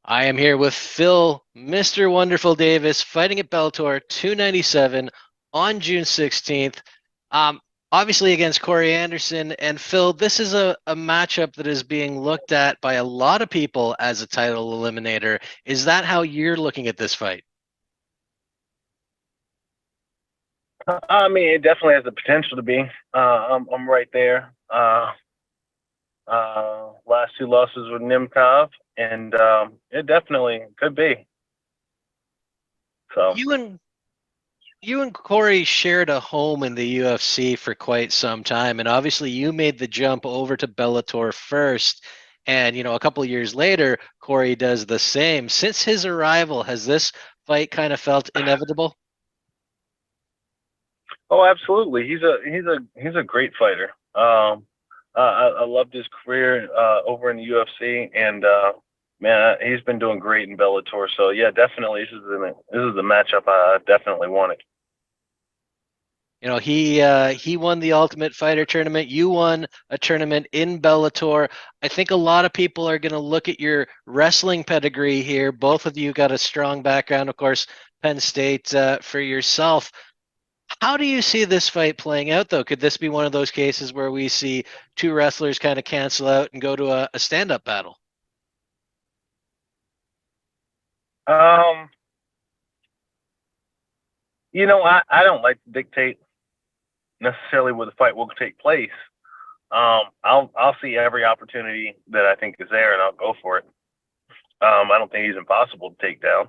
I am here with Phil, Mr. Wonderful Davis, fighting at Bellator 297 on June 16th. Um, Obviously against Corey Anderson. And Phil, this is a matchup that is being looked at by a lot of people as a title eliminator. Is that how you're looking at this fight? I mean, it definitely has the potential to be. I'm right there. Last two losses with Nimkov, and it definitely could be. So You and you and Corey shared a home in the UFC for quite some time, and obviously you made the jump over to Bellator first. And a couple of years later, Corey does the same. Since his arrival, has this fight kind of felt inevitable? oh, absolutely. He's a great fighter. I loved his career over in the UFC, and man, he's been doing great in Bellator. So yeah, definitely, this is the matchup I definitely wanted. He won the Ultimate Fighter tournament. You won a tournament in Bellator. I think a lot of people are going to look at your wrestling pedigree here. Both of you got a strong background, of course, Penn State for yourself. How do you see this fight playing out, though? Could this be one of those cases where we see two wrestlers kind of cancel out and go to a stand-up battle? Um, I don't like to dictate necessarily where the fight will take place. I'll see every opportunity that I think is there, and I'll go for it. I don't think he's impossible to take down.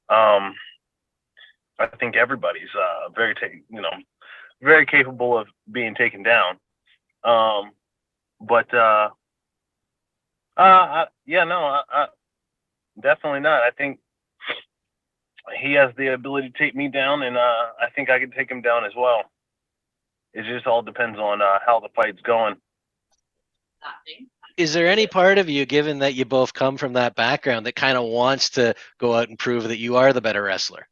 Um, I think everybody's very capable of being taken down. Um, but yeah, no, definitely not. I think he has the ability to take me down, and I think I can take him down as well. It just all depends on how the fight's going. Is there any part of you, given that you both come from that background, that kind of wants to go out and prove that you are the better wrestler?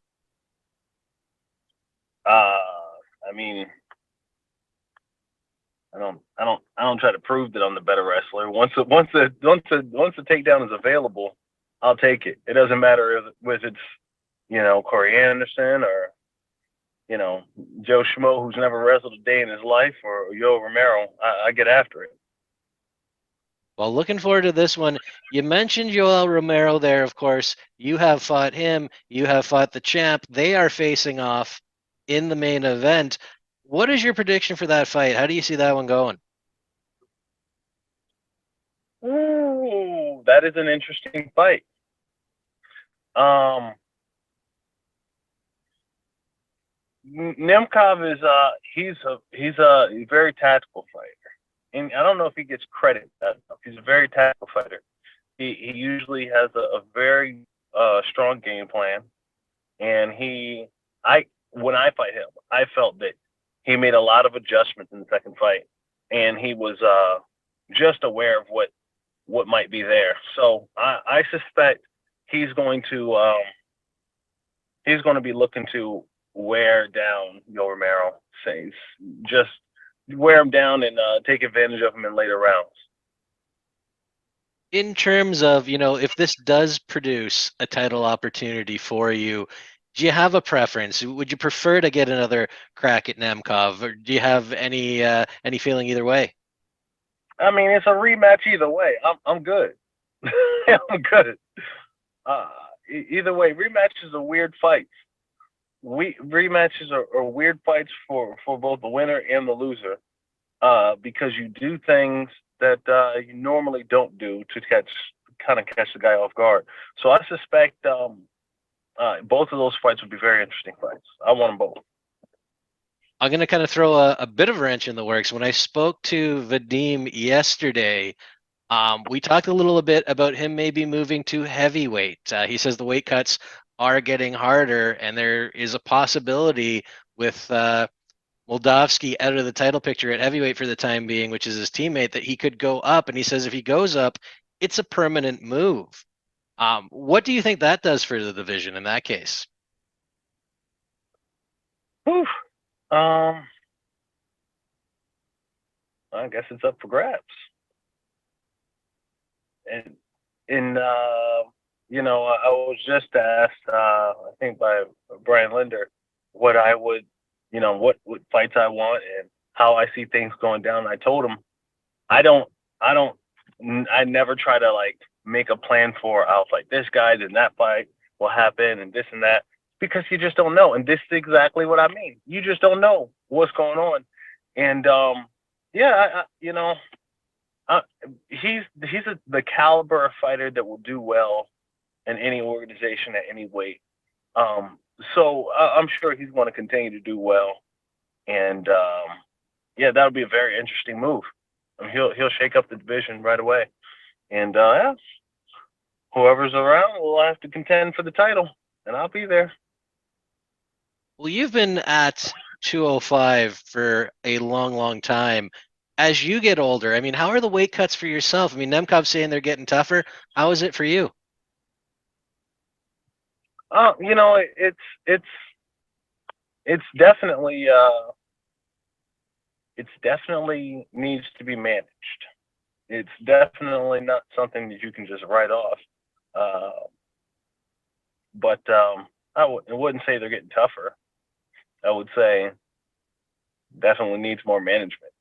I mean, I don't try to prove that I'm the better wrestler. Once the takedown is available, I'll take it. It doesn't matter if it's Corey Anderson or Joe Schmo who's never wrestled a day in his life or Yo Romero. I get after it. Well, looking forward to this one. You mentioned Joel Romero there, of course. You have fought him. You have fought the champ. They are facing off in the main event. What is your prediction for that fight? How do you see that one going? Ooh, that is an interesting fight. Um, Nemkov is he's a very tactical fighter, and I don't know if he gets credit that enough. He's a very tactical fighter. He usually has a very strong game plan, and I when I fight him, I felt that he made a lot of adjustments in the second fight, and he was just aware of what might be there. So I suspect he's going to be looking to wear down Yo Romero. Says just wear him down and take advantage of him in later rounds. In terms of, if this does produce a title opportunity for you, do you have a preference? Would you prefer to get another crack at Nemkov, or do you have any feeling either way? I mean, it's a rematch either way. I'm good. I'm good. Uh, Either way, rematches are weird fights. Rematches are weird fights for both the winner and the loser, because you do things that you normally don't do to catch the guy off guard. So I suspect both of those fights would be very interesting fights. I want them both. I'm going to kind of throw a bit of a wrench in the works. When I spoke to Vadim yesterday, we talked a little bit about him maybe moving to heavyweight. He says the weight cuts are getting harder, and there is a possibility with Moldavsky out of the title picture at heavyweight for the time being, which is his teammate, that he could go up. And he says if he goes up, it's a permanent move. What do you think that does for the division in that case? Whew. Um, I guess it's up for grabs. And in I was just asked, I think by Brian Linder, what I would, what fights I want and how I see things going down. I told him I don't, I don't, I never try to like make a plan for I'll fight this guy, then that fight will happen, and this and that, because you just don't know. And this is exactly what I mean. You just don't know what's going on, and yeah, I, the caliber of fighter that will do well in any organization at any weight. Um, so I'm sure he's going to continue to do well, and yeah, that'll be a very interesting move. He'll shake up the division right away, and yeah, whoever's around will have to contend for the title, and I'll be there. Well, you've been at 205 for a long, long time. As you get older, I mean, how are the weight cuts for yourself? I mean, Nemkov's saying they're getting tougher. How is it for you? You know, it's definitely it's definitely needs to be managed. It's definitely not something that you can just write off. Uh, but I wouldn't say they're getting tougher. I would say definitely needs more management.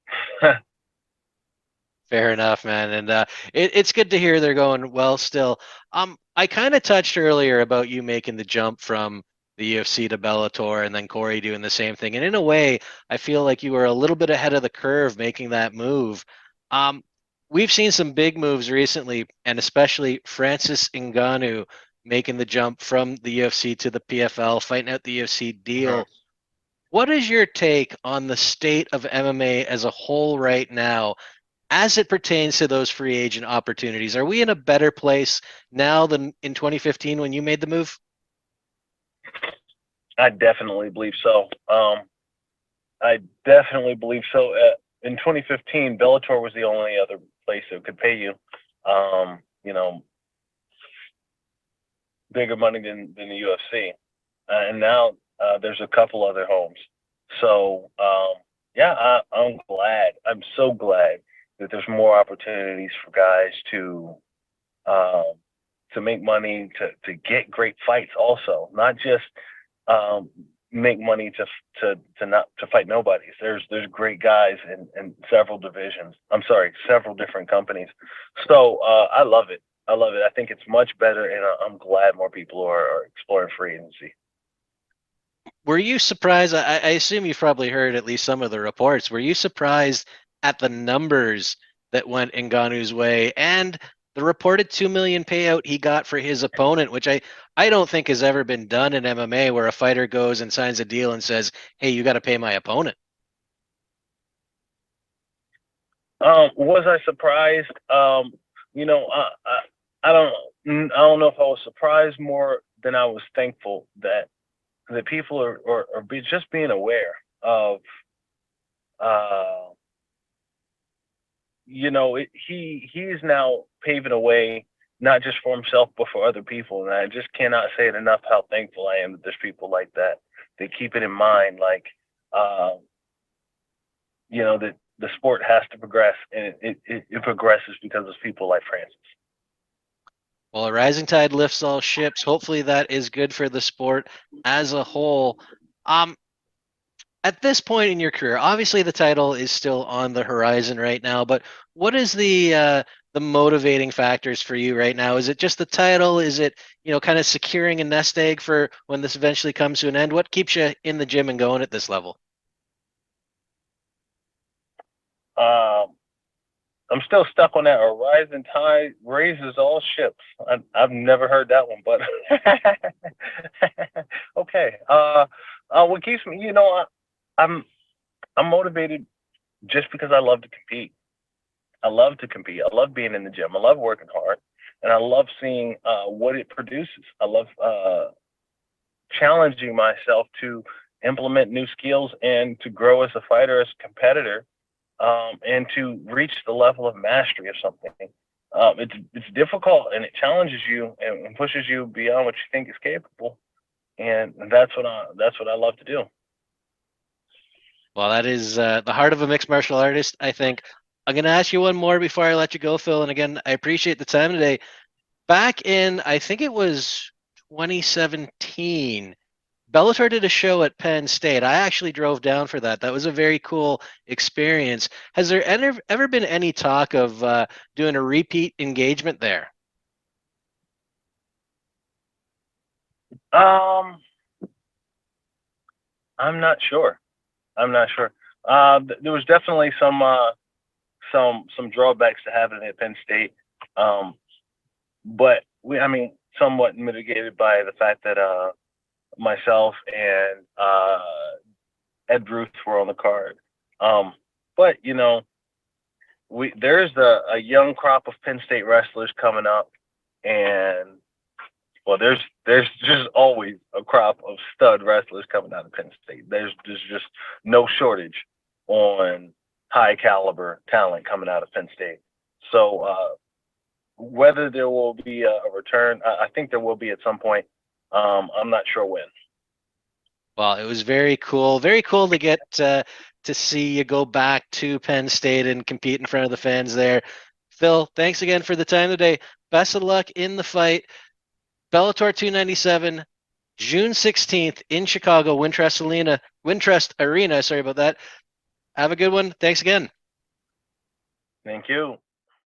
Fair enough, man. And it's good to hear they're going well still. I kind of touched earlier about you making the jump from the UFC to Bellator and then Corey doing the same thing. And in a way, I feel like you were a little bit ahead of the curve making that move. Um, we've seen some big moves recently, and especially Francis Ngannou making the jump from the UFC to the PFL, fighting out the UFC Mhm. deal. What is your take on the state of MMA as a whole right now? As it pertains to those free agent opportunities, are we in a better place now than in 2015 when you made the move? I definitely believe so. I definitely believe so. In 2015, Bellator was the only other place that could pay you, um, you know, bigger money than the UFC, and now there's a couple other homes. So yeah, I'm glad. I'm so glad that there's more opportunities for guys um, to make money, to get great fights. Also, not just um, make money to not to fight nobodies. There's great guys in several divisions. I'm sorry, several different companies. So I love it. I love it. I think it's much better, and I'm glad more people are exploring free agency. Were you surprised? I assume you've probably heard at least some of the reports. Were you surprised at the numbers that went Ngannou's way and the reported 2 million payout he got for his opponent, which I don't think has ever been done in MMA where a fighter goes and signs a deal and says, "Hey, you got to pay my opponent." Was I surprised? You know, I don't know if I was surprised more than I was thankful that people are just being aware of uh, he's now paving a way not just for himself but for other people, and I just cannot say it enough how thankful I am that there's people like that that keep it in mind, like uh, that the sport has to progress, and it progresses because of people like Francis. Well, a rising tide lifts all ships. Hopefully that is good for the sport as a whole. Um, at this point in your career, obviously the title is still on the horizon right now, but what is the motivating factors for you right now? Is it just the title? Is it, kind of securing a nest egg for when this eventually comes to an end? What keeps you in the gym and going at this level? um, I'm still stuck on that. A rising tide raises all ships. I've never heard that one, but okay. What keeps me, I'm I'm motivated just because I love to compete. I love to compete. I love being in the gym. I love working hard, and I love seeing what it produces. I love challenging myself to implement new skills and to grow as a fighter, as a competitor, and to reach the level of mastery of something. It's difficult and it challenges you and pushes you beyond what you think is capable, and that's what I love to do. Well, that is the heart of a mixed martial artist, I think. I'm going to ask you one more before I let you go, Phil. And again, I appreciate the time today. back in, I think it was 2017, Bellator did a show at Penn State. I actually drove down for that. That was a very cool experience. Has there ever been any talk of doing a repeat engagement there? Um, I'm not sure. I'm not sure. There was definitely some drawbacks to having it at Penn State, but I mean, somewhat mitigated by the fact that myself and Ed Ruth were on the card. But you know, there's a young crop of Penn State wrestlers coming up, and well, there's just always a crop of stud wrestlers coming out of Penn State. There's just no shortage on high caliber talent coming out of Penn State. So whether there will be a return, I think there will be at some point. I'm not sure when. Well, it was very cool. Very cool to get to see you go back to Penn State and compete in front of the fans there. Phil, thanks again for the time today. Best of luck in the fight. Bellator 297, June 16th in Chicago, Wintrust Arena. Sorry about that. Have a good one. Thanks again. Thank you.